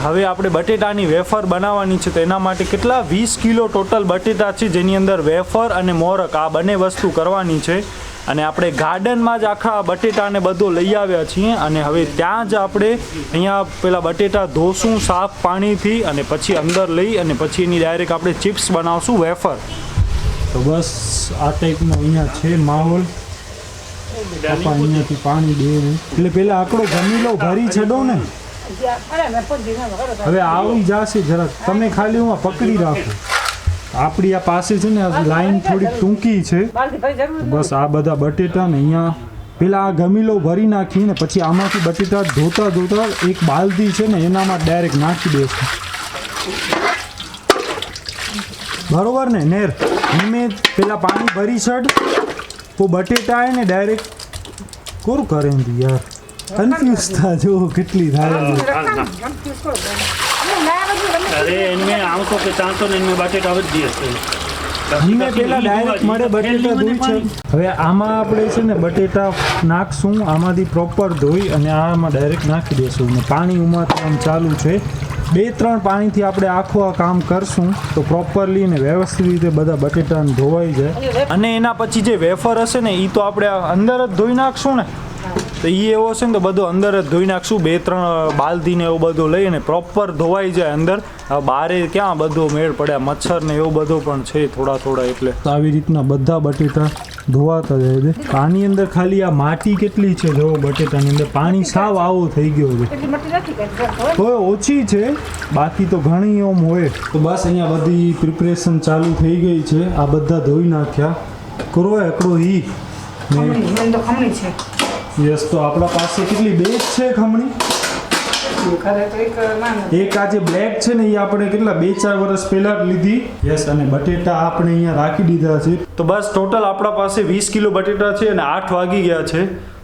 હવે આપણે બટેટાની વેફર બનાવવાની છે, તો એના માટે કેટલા 20 કિલો ટોટલ બટેટા છે, જેની અંદર વેફર અને મોરક આ બંને વસ્તુ કરવાની છે. અને આપણે ગાર્ડનમાં જ આખા બટેટાને બધું લઈ આવ્યા છીએ અને હવે ત્યાં જ આપણે અહીંયા પેલા બટેટા ધોશું સાફ પાણીથી અને પછી અંદર લઈ અને પછી એની ડાયરેક્ટ આપણે ચિપ્સ બનાવશું વેફર. તો બસ આ ટાઈપનો અહીંયા છે માહોલ. અહીંયાથી પાણી દે એટલે પેલા આકડો જમી લો, ભરી છડો ને, હવે આવી જશે જરાક, તમે ખાલી હું પકડી રાખો. આપણી આ પાસે છે ને લાઈન થોડી ટૂંકી છે, બસ આ બધા બટેટા ને અહીંયા પેલા આ ગમીલો ભરી નાખીને પછી આમાંથી બટેટા ધોતા ધોતા એક બાલદી છે ને એનામાં ડાયરેક્ટ નાખી દેશું. બરોબર ને નેર? મેં પેલા પાણી ભરી છડ તો બટેટા ને ડાયરેક્ટ કોરું કરે યાર, કન્ફ્યુઝ થા જો કેટલી થાય. अरे इनमें आम तो के चांतो ने इनमें बटेटा वध दिए છે. અમે પેલા ડાયરેક્ટ મળે બટેટા ધોઈ છે. હવે આમાં આપણે છે ને બટેટા નાખશું, આમાંથી પ્રોપર ધોઈ અને આમાં ડાયરેક્ટ નાખી દેશું અને પાણી ઉમાતું આમ ચાલુ છે. 2-3 પાણીથી આપણે આખું આ કામ કરશું તો પ્રોપરલી ને વ્યવસ્થિત રીતે બધા બટેટાને ધોવાઈ જાય. અને એના પછી જે વેફર હશે ને એ તો આપણે અંદર જ ધોઈ નાખશું ને, તો એ એવો હશે ને તો બધું અંદર જ ધોઈ નાખશું. 2-3 બાલદીને એવું બધું લઈને પ્રોપર ધોવાઈ જાય અંદર. બહારે ક્યાં બધો મેળ પડ્યા, મચ્છર ને એવું બધું પણ છે થોડા એટલે આવી રીતના બધા બટેટા ધોવાતા જાય છે. આની અંદર ખાલી આ માટી કેટલી છે જો બટેટાની અંદર, પાણી સાવ આવો થઈ ગયો છે, તો ઓછી છે, બાકી તો ઘણી ઓમ હોય. તો બસ અહીંયા બધી પ્રિપરેશન ચાલુ થઈ ગઈ છે. આ બધા ધોઈ નાખ્યા કરો એકડો ઈ ખમણી છે. યસ, તો આપણા પાસે કેટલી બેગ છે ખમણી? એક આ જે બ્લેક છે ને એ આપણે કેટલા 2-4 વર્ષ પહેલા જ લીધી. યસ, અને બટેટા આપણે અહીંયા રાખી દીધા છે. તો બસ ટોટલ આપણા પાસે 20 કિલો બટેટા છે અને 8 વાગી ગયા છે.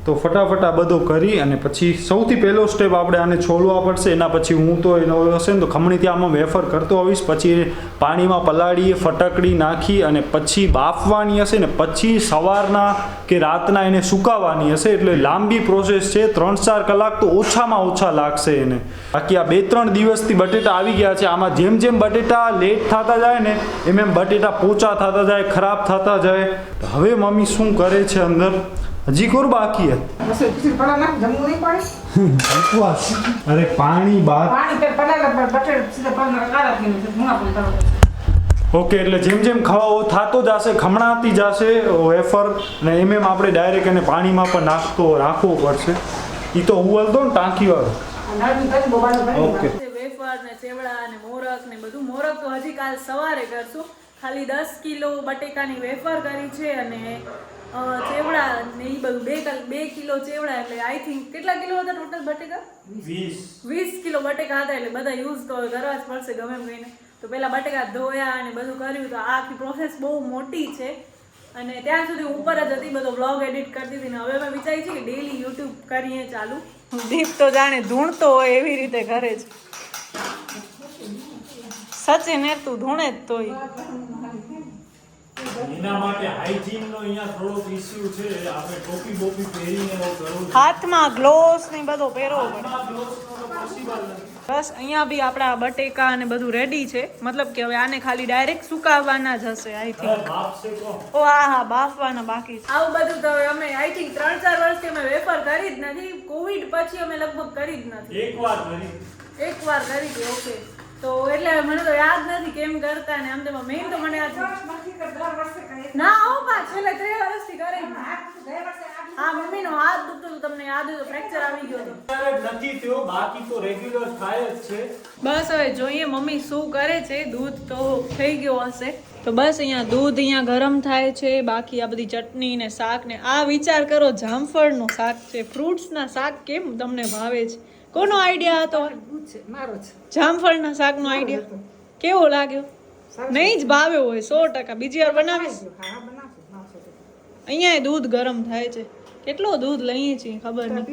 તો ફટાફટ આ બધો કરી અને પછી સૌથી પહેલો સ્ટેપ આપણે આને છોલવા પડશે. એના પછી હું તો એનો હશે ને તો ખમણીથી આમાં વેફર કરતો આવીશ, પછી પાણીમાં પલાળીએ, ફટકડી નાખી અને પછી બાફવાની હશે ને પછી સવારના કે રાતના એને સુકાવવાની હશે. એટલે લાંબી પ્રોસેસ છે, 3-4 કલાક તો ઓછામાં ઓછા લાગશે એને. બાકી આ 2-3 દિવસથી બટેટા આવી ગયા છે. આમાં જેમ જેમ બટેટા લેટ થતા જાય ને એમ બટેટા પોચા થતા જાય, ખરાબ થતા જાય. હવે મમ્મી શું કરે છે અંદર? હજી કોર બાકી હે? અરે પાણી બાદ ઓકે. એટલે જેમ જેમ ખાવો થતો જશે, ખમણાતી જશે વેફર ને એમ આપણે ડાયરેક્ટ એને પાણીમાં પણ રાખવો પડશે. એ તો ઉવલતો ને ટાંકી વાળો. ઓકે, વેફર ને ચેવડા ને મોરક ને બધું. મોરક તો હજી કાલ સવારે કરશું. ખાલી 10 કિલો બટેકાની વેફર કરી છે અને ચેવડા ને એ બધું 2 કિલો ચેવડા, એટલે આઈ થિંક કેટલા કિલો હતા ટોટલ બટેકા? 20 કિલો બટેકા હતા. એટલે બધા યુઝ તો કરવા જ પડશે ગમે એમ કહીને. તો પેલા બટેકા ધોયા અને બધું કર્યું. તો આખી પ્રોસેસ બહુ મોટી છે અને ત્યાં સુધી ઉપર જ હતી, બધો વ્લોગ એડિટ કરતી હતી ને હવે અમે વિચારી છે કે ડેલી યુટ્યુબ કરીએ ચાલુ. દીપ તો જાણે ધૂણતો હોય એવી રીતે કરે છે. સચિન એ તું ધૂણે જ તોય એના માટે હાઇજીન નો અહીંયા થોડો ઇશ્યુ છે. આપણે ટોપી બોપી પહેરીને એવું કરવું, હાથમાં ગ્લોવ્સ ને બધો પહેરવો પડે. બસ અહીંયા બી આપણા બટેકા અને બધું રેડી છે. મતલબ કે હવે આને ખાલી ડાયરેક્ટ સુકાવવાના જ હશે આઈ થિંક. ઓ હા, બાફવાના બાકી છે. આવું બધું તો હવે અમે આઈ થિંક 3-4 વર્ષથી અમે વેફર કરી જ નથી. કોવિડ પછી અમે લગભગ કરી જ નથી. એકવાર કરી હતી. ઓકે, તો એટલે મને તો યાદ નથી કેમ કરતા ને આમ તેમ. મેન તો મને યાદ ના આવું પા છેલ્લે 3 વર્ષથી કરે. હા, મમ્મીનો હાથ દુખતો તો તમને યાદ હોય તો ફ્રેક્ચર આવી ગયો હતો. નથી થયો, બાકી તો રેગ્યુલર થાય જ છે. બસ હવે જોઈએ મમ્મી શું કરે છે. દૂધ તો થઈ ગયો હશે. તો બસ અહીંયા દૂધ અહીંયા ગરમ થાય છે. બાકી આ બધી ચટણી ને શાક ને આ વિચાર કરો, જામફળનું શાક છે. ફ્રૂટ્સના શાક કેમ તમને ભાવે છે? કોનો આઈડિયા હતો? મારો છે. જામફળના શાકનો આઈડિયા કેવો લાગ્યો? નહીં જ ભાવ્યો હોય 100%. બીજી વાર બનાવીશ. અહીંયા દૂધ ગરમ થાય છે. કેટલો દૂધ લઈએ છીએ ખબર નહીં.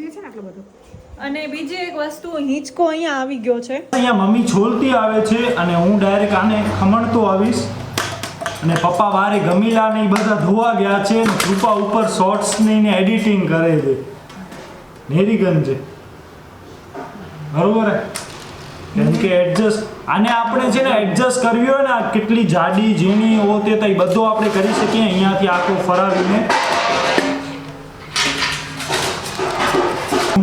અને બીજી એક વસ્તુ, હિંચકો અહીંયા આવી ગયો છે. અહીંયા મમ્મી છોલતી આવે છે અને હું ડાયરેક્ટ આને ખમણતો આવીશ. અને પપ્પા વારે ગમીલા ને બધા ધોવા ગયા છે ને કૃપા ઉપર શોર્ટ્સ ને એડિટિંગ કરે છે. નેરીગંજ છે, બરોબર હે? કેમ કે એડજસ્ટ આને આપણે છે ને એડજસ્ટ કરવી હોય ને આ કેટલી જાડી ઝીણી હોતે તો એ બધું આપણે કરી શકીએ અહીંયાથી આખો ફરાવીને.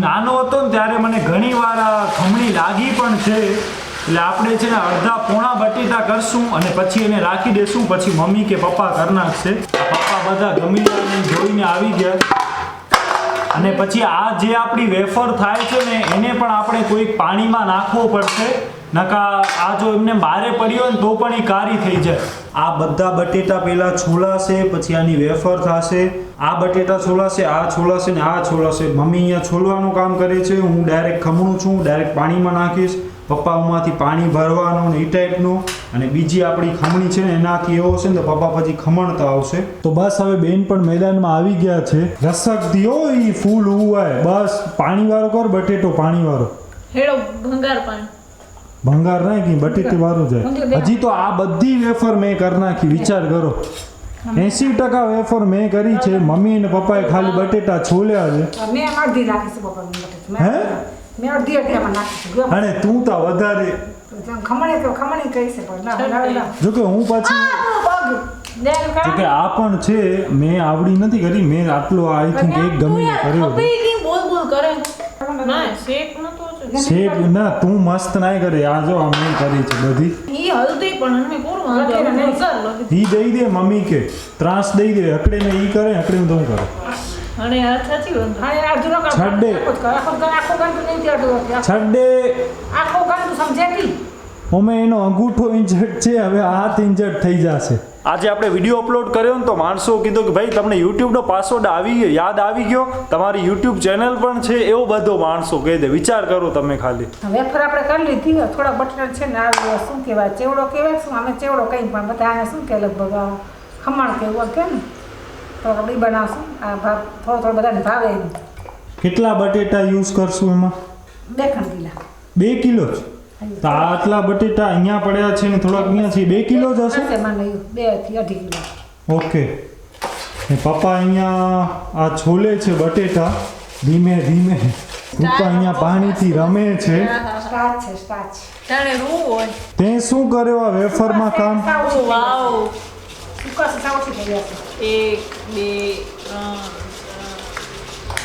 નાનો હતો ને ત્યારે મને ઘણી વાર આ ખમણી લાગી પણ છે, એટલે આપણે છે ને અડધા પોણા બટેટા કરશું અને પછી એને રાખી દેશું, પછી મમ્મી કે પપ્પા કરી નાખશે. પપ્પા બધા ગમીલાને જોઈને આવી ગયા અને પછી આ જે આપણી વેફર થાય છે ને એને પણ આપણે કોઈક પાણીમાં નાખવો પડશે, નકા આ જો એમને બારે પડી હોય ને તો પણ એ કારી થઈ જાય. આ બધા બટેટા પહેલા છોલાશે, પછી આની વેફર થશે. આ બટેટા છોલાશે, આ છોલાશે ને આ છોલાશે. મમ્મી અહીંયા છોલવાનું કામ કરે છે, હું ડાયરેક્ટ ખમણું છું, ડાયરેક્ટ પાણીમાં નાખીશ. પપ્પા ઉમાંથી પાણી ભરવાનું ને એ ટાઈપનું, અને બીજી આપણી ખમણી છે ને એનાથી એવો છે ને તો પપ્પા પછી ખમણતા આવશે. તો બસ હવે બેન પણ મેદાનમાં આવી ગયા છે. રસક દિયો ઈ ફૂલ ઉવાય, બસ પાણી વાળો કર બટેટો, પાણી વાળો હેડો ભંગાર પાણી ભંગાર નાખી બટેટી વાળું જાય. હજી તો આ બધી વેફર મેં કરી નાખી, વિચાર કરો 80% વેફર મેં કરી છે. મમ્મી અને પપ્પાએ ખાલી બટેટા છોલ્યા છે. મેં અડધી નાખીશું પપ્પા. હે મેં અડધી આમાં નાખીશું. અને તું તો વધારે ખમણી કહી છે પણ ના જોકે હું પાછી જોકે આ પણ છે, મેં આવડી નથી કરી. મેં આટલો આઈ થિંક એક ગમે કર્યો ખપી બોલ બોલ કરે ના શેક નતો છે. શેપ ના તું મસ્ત નાય કરે. આ જો આ મેં કરી છે બધી. ઈ હલ્દી પણ અમે કોરું વાંધો ઈ દઈ દે મમ્મી કે ત્રાસ દઈ દે. હકડે ને ઈ કરે, હકડે ને તું કરે. અને આ સાચી વાત હા યાર અડધું નો છડે. આખો ગંધ નહીં થયો છડે આખો ગંધ સમજે કી ઓમે એનો અંગૂઠો ઇન્જર્ટ છે, હવે હાથ ઇન્જર્ટ થઈ જશે. આજે આપણે વિડીયો અપલોડ કર્યો ને તો માણસો કીધું કે ભાઈ તમને યુટ્યુબનો પાસવર્ડ આવી ગયો, યાદ આવી ગયો, તમારી યુટ્યુબ ચેનલ પણ છે, એવો બધો માણસો કહી દે. વિચાર કરો તમે ખાલી. વેફર આપણે કરી લીધી, થોડા બટર છે ને આ શું કહેવાય ચેવડો કહેવાય, શું અમે ચેવડો કઈ પણ બધા આને શું કે લગભગ ખમણ કે એવું કે ને તો આપણે બનાવશું. આ ભાવ થોડો બધાને ભાવે એમ. કેટલા બટેટા યુઝ કરશું એમાં? 2 કિલો 2 કિલો જ. તો આટલા બટેટા અહીંયા પડ્યા છે ને થોડાક અહીંયા છે, 2 કિલો જ હશે. 2 થી 2.5 કિલો. ઓકે. ને પપ્પા અહીંયા આ છોલે છે બટેટા ધીમે ધીમે. પપ્પા અહીંયા પાણીથી રમે છે. સ્ટાર્ચ છે સ્ટાર્ચ. જાણે રૂ હોય. તે શું કર્યો આ વેફરમાં કામ? વાવ સુકા સાવથી થઈ જશે. 1 2 3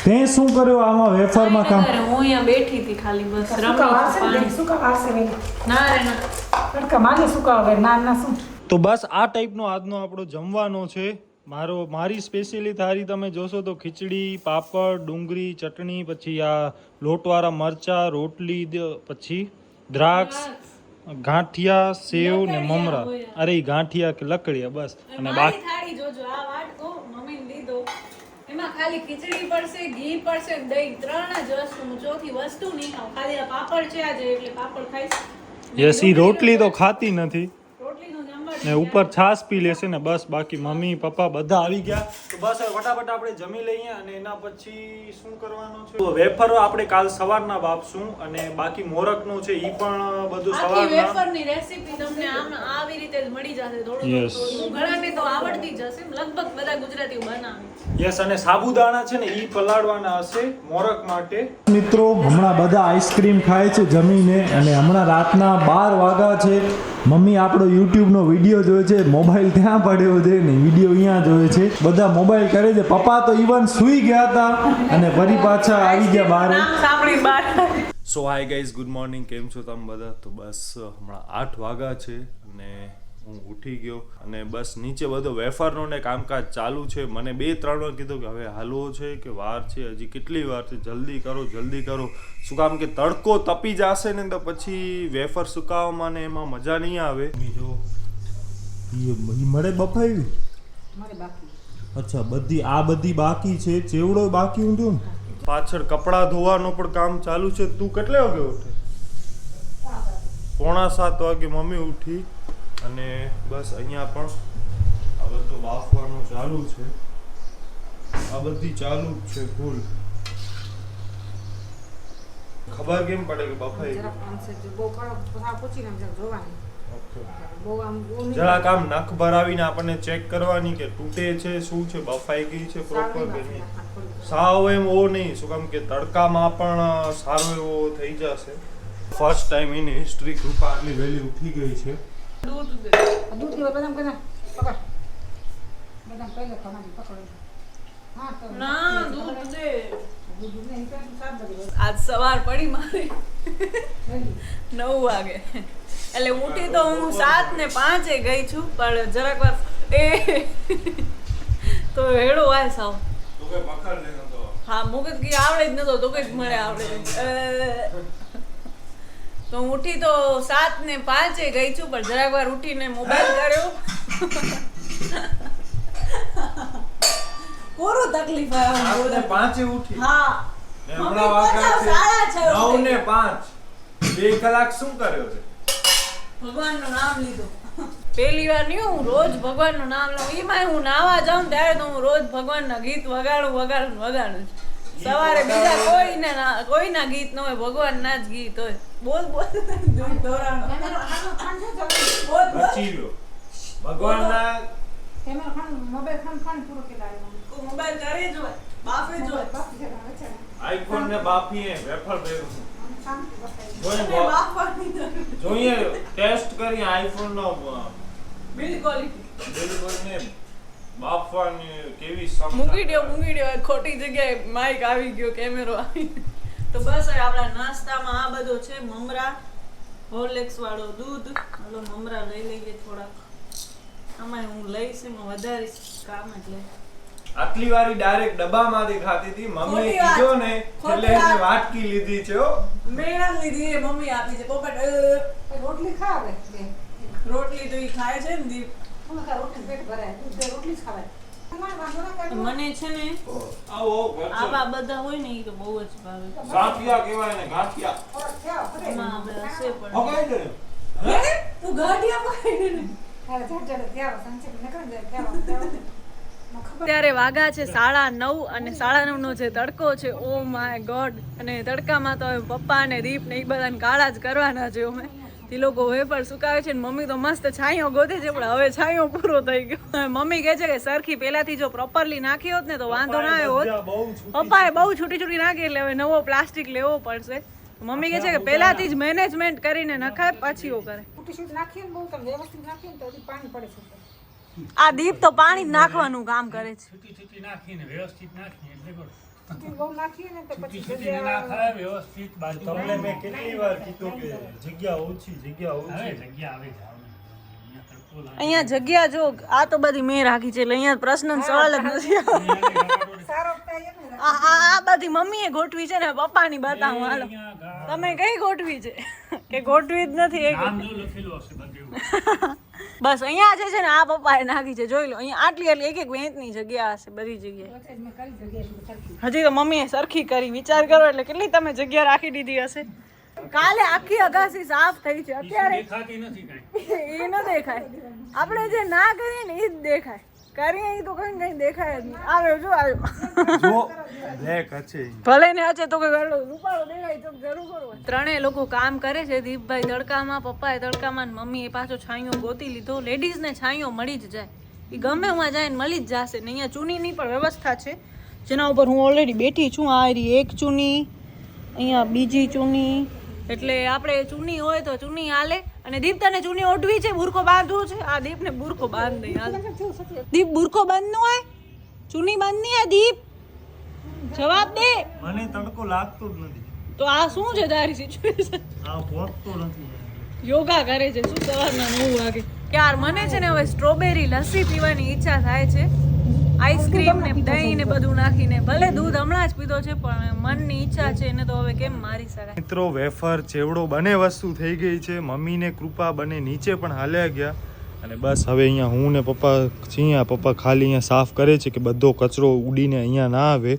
તે શું કર્યો આમાં વેફરમાં કામ? હું અહીંયા બેઠી હતી ખાલી બસ સુકા વારસે ને સુકા વારસે ને ના રે ના તડકા માને સુકા વગર ના શું. તો બસ આ ટાઈપનો આજનો આપણો જમવાનો છે. મારી સ્પેશિયલી થાળી તમે જોશો તો ખીચડી, પાપડ, ડુંગળી, ચટણી, પછી આ લોટવાળા મરચા, રોટલી, પછી દ્રાક્ષ, ગાંઠિયા, સેવ ને મમરા. અરે ગાંઠિયા કે લકડિયા બસ. અને બાકી થાળી જોજો આ વાટકો મમ્મીને દીધો, એમાં ખાલી ખીચડી પડશે, ઘી પડશે, દહીં, 3 જ વસ્તુ. હું ચોથી વસ્તુ નહીં ખાઉં. ખાલી આ પાપડ છે આજે એટલે પાપડ ખાઈશ. યસ ઈ રોટલી તો ખાતી નથી રોટલીનો નંબર ને ઉપર છાશ પી લેશે ને બસ. બાકી મમ્મી પપ્પા બધા આવી ગયા. તો બસ હવે ફટાફટ આપણે જમી લઈએ અને એના પછી શું કરવાનું છે. તો વેફર આપણે કાલ સવારના બાપશું અને બાકી મોરકનું છે ઈ પણ બધું આખી સવારના. વેફરની રેસીપી તમને આમ આવી રીતે જ મળી જશે. થોડું Yes. ઘણાને તો આવડતી જ હશે, લગભગ બધા ગુજરાતીઓ બનાવે. યસ. અને સાબુદાણા છે ને ઈ પલાળવાના હશે મોરક માટે. મિત્રો હમણાં બધા આઈસ્ક્રીમ ખાય છે જમીને અને હમણાં રાતના 12 વાગ્યા છે. મમ્મી આપણો યુટ્યુબનો વિડીયો જોવે છે, મોબાઈલ ત્યાં પડ્યો છે ને વિડીયો અહીંયા જોવે છે. બધા મોબાઈલ કરે છે. પપ્પા તો ઇવન સૂઈ ગયા હતા અને ફરી પાછા આવી ગયા બહાર. નામ સાંભળી બહાર. સો હાય ગાઈઝ, ગુડ મોર્નિંગ. કેમ છો તમે બધા? તો બસ હમણાં 8 વાગ્યા છે અને હું ઉઠી ગયો અને બસ નીચે બધો વેફરનો ને કામકાજ ચાલુ છે. મને 2-3 વાર કીધું કે હવે હાલવો છે કે વાર છે, હજી કેટલી વાર છે, જલ્દી કરો જલ્દી કરો. શું કામ કે તડકો તપી જશે ને તો પછી વેફર સુકાવવામાં ને એમાં મજા નહીં આવે. જો મળે બફાવી મારે બાકી. અચ્છા બધી બાકી છે. ચેવડો બાકી ઊંધું ને પાછળ કપડાં ધોવાનું પણ કામ ચાલુ છે. તું કેટલે વાગે ઉઠે? 6:45 વાગે મમ્મી ઉઠી અને બસ અહીંયા પણ આ બધું બાફવાનું ચાલુ છે. આ બધી ચાલુ જ છે ફૂલ. ખબર કેમ પડે કે બફાઈ જરા પાંચસે જો બહુ કરો પૂછીને જરા જોવાની. બહુ આમ જરાક આમ નખ ભરાવીને આપણને ચેક કરવાની કે તૂટે છે, શું છે, બફાઈ ગઈ છે પ્રોપર કે નહીં. સાવ એમ એવો નહીં, શું કામ કે તડકામાં પણ સારો એવો થઈ જશે. ફર્સ્ટ ટાઈમ ઇન હિસ્ટ્રી કૃપા આટલી વહેલી ઉઠી ગઈ છે. દૂધ દે. દૂધ દેવા બદામ કરે પકડ બદામ પહેલે ખાવાની પકડ હા તો ના દૂધ દે. દૂધ નહીં તો સાત બજે આજ સવાર પડી મારી 9 વાગે એટલે ઉઠી તો હું 7:05 ગઈ છું પણ જરાક વાર એ તો હેડો વાય સાવ તો કે પકડ લેનો તો હા મુકત કી આવડે જ નતો તો કઈ મને આવડે તો હું ઉઠી તો 7:05 ગઈ છું પણ જરાક વાર ઉઠીને મોબાઈલ કર્યો પૂરો તકલીફ આવ્યો 7:05 ઉઠી. હા ને હમણાં વાગ્યા છે 9:05 9:05. 2 કલાક શું કર્યો છે? ભગવાનનું નામ લીધું પહેલી વાર નહીં હું રોજ ભગવાનનું નામ લઉં એમાં હું નાવા જાઉં ત્યારે તો હું રોજ ભગવાનના ગીત વગાડું સવારે બીજા કોઈના ગીત ન હોય ભગવાનના જ ગીત હોય બોલ બચી ગયો. ભગવાનના કેમેરા ખાન મોબાઈલ ખાન પૂરો કે લાવ્યો મોબાઈલ કરે જ હોય બાફે જ હોય આઈફોન ને બાફીએ વેફર ભેગું શાંતિ બતાવી જોઈએ બાફવાની જરૂર. જોઈએ ટેસ્ટ કરી આઈફોન નો બિલ્ડ ક્વોલિટી બિલકુલ ને બાફવાની કેવી મૂકી દ્યો ખોટી જગ્યાએ માઇક આવી ગયો કેમેરો આવી તો બસ હવે આપણા નાસ્તામાં આ બધો છે મમરા હોર્લિક્સ વાળો દૂધ હલો મમરા લઈ લઈએ થોડાક આમાં હું લઈશ એમાં વધારીશ કામ એટલે આટલી વારી ડાયરેક્ટ ડબ્બામાંથી ખાતી હતી મમ્મીએ ખોટી વાત. કીધો ને ખોટી એટલે એને વાત. વાટકી લીધી છે હો. મેળા લીધી એ મમ્મી આપી છે પોપટ રોટલી ખાવે બે રોટલી તો ઈ ખાય છે ને દીપ હું કા રોટલી પેટ ભરાય દૂધ દે રોટલી જ ખવાય તમારે વાંધો ના કરવો મને છે ને આવો ઘરચો. આવા બધા હોય ને ઈ તો બહુ જ ભાવે ગાંઠિયા કહેવાય ને ગાંઠિયા થોડોક થયો ફરે એમાં હવે હશે પણ હગાઈ દે. તું ગાંઠિયા પકડી ને ત્યારે ઝાડ થયો સંચિત નકર જાય થયો અત્યારે વાગા છે 9:30 અને 9:30 નો જે તડકો છે ઓ માય ગોડ અને તડકામાં તો હવે પપ્પા અને દીપ ને એ બધાને કાળા જ કરવાના છે અમે તે લોકો વેફર સુકાવે છે ને મમ્મી તો મસ્ત છાંયો ગોતે છે પણ હવે છાંયો પૂરો થઈ ગયો મમ્મી કહે છે કે સરખી પહેલાથી જો પ્રોપરલી નાખી હોત ને તો વાંધો ના આવ્યો હોત પપ્પાએ બહુ છૂટી નાખી એટલે હવે નવો પ્લાસ્ટિક લેવો પડશે મમ્મી કહે છે કે પહેલાથી જ મેનેજમેન્ટ કરીને નખાય પછી ઓ કરે ફૂટી શૂટ નાખીએ ને બહુ તમે વ્યવસ્થિત નાખીએ ને તો હજી પાણી પડે છે આ દીપ તો પાણી જ નાખવાનું કામ કરે છે છૂટી નાખીને વ્યવસ્થિત નાખીને એટલે બરોબર. છૂટી બહુ નાખીએ ને તો પછી છૂટી ના ખાય વ્યવસ્થિત બાજુ તમને મેં કેટલી વાર કીધું કે જગ્યા ઓછી હવે જગ્યા આવે છે અહીંયા તડકો લાગે. અહીંયા જગ્યા જો આ તો બધી મેં રાખી છે એટલે અહીંયા પ્રશ્ન સવાલ જ નથી સારો થાય એમ ને આ બધી મમ્મીએ ગોઠવી છે ને પપ્પાની બતાવું હાલો અહીંયા ગા- તમે કઈ ગોઠવી છે કે ગોઠવી જ નથી એક નામ જો લખેલું હશે બધે બસ અહીંયા જે છે ને આ પપ્પાએ નાખી છે જોઈ લો અહીંયા આટલી એક વેંતની જગ્યા હશે બધી જગ્યાએ વચ્ચે જ મેં કરી જગ્યાએ બધું સરખી હજી તો મમ્મીએ સરખી કરી વિચાર કરો એટલે કેટલી તમે જગ્યા રાખી દીધી હશે કાલે આખી અગાસી સાફ થઈ છે અત્યારે દેખાતી નથી કાંઈ. એ ન દેખાય આપણે જે ના કરીએ ને એ જ દેખાય કરીએ એ તો કઈ કઈ દેખાય જ નહીં આવ્યો જો આવ્યો જો બ્લેક છે ભલે ને અચે તો કોઈ રૂપાળો દેખાય તો જરૂર કરો ત્રણેય લોકો કામ કરે છે દીપભાઈ તડકામાં પપ્પાએ તડકામાં ને મમ્મીએ પાછો છાંયો ગોતી લીધો લેડીઝને છાંયો મળી જ જાય એ ગમે એમાં જાય ને મળી જ જશે ને અહીંયા ચૂનીની પણ વ્યવસ્થા છે જેના ઉપર હું ઓલરેડી બેઠી છું આ રહી એક ચૂની અહીંયા બીજી ચૂની એટલે આપણે ચૂની હોય તો ચૂની હાલે અને દીપ તને ચૂની ઓઢવી છે બુરખો બાંધવું છે આ દીપને બુરખો બાંધ નહીં હાલ દીપ બુરખો બાંધ નો હોય ચૂની બાંધ નહીં આ દીપ જવાબ દે મને તડકો લાગતો જ નથી તો આ શું છે તારી સિચ્યુએશન આ પહોંચતો નથી યોગા કરે છે શું સવારના 9 વાગે યાર મને છે ને હવે સ્ટ્રોબેરી લસ્સી પીવાની ઈચ્છા થાય છે આઈસ્ક્રીમ ને દહીં ને બધું નાખીને ભલે દૂધ હમણાં જ પીધો છે પણ મનની ઈચ્છા છે એને તો હવે કેમ મારી શકાય મિત્રો વેફર ચેવડો બંને વસ્તુ થઈ ગઈ છે મમ્મીને કૃપા બંને નીચે પણ હાલ્યા ગયા અને બસ હવે અહીંયા હું ને પપ્પા છીએ પપ્પા ખાલી અહીંયા સાફ કરે છે કે બધો કચરો ઉડીને અહીંયા ના આવે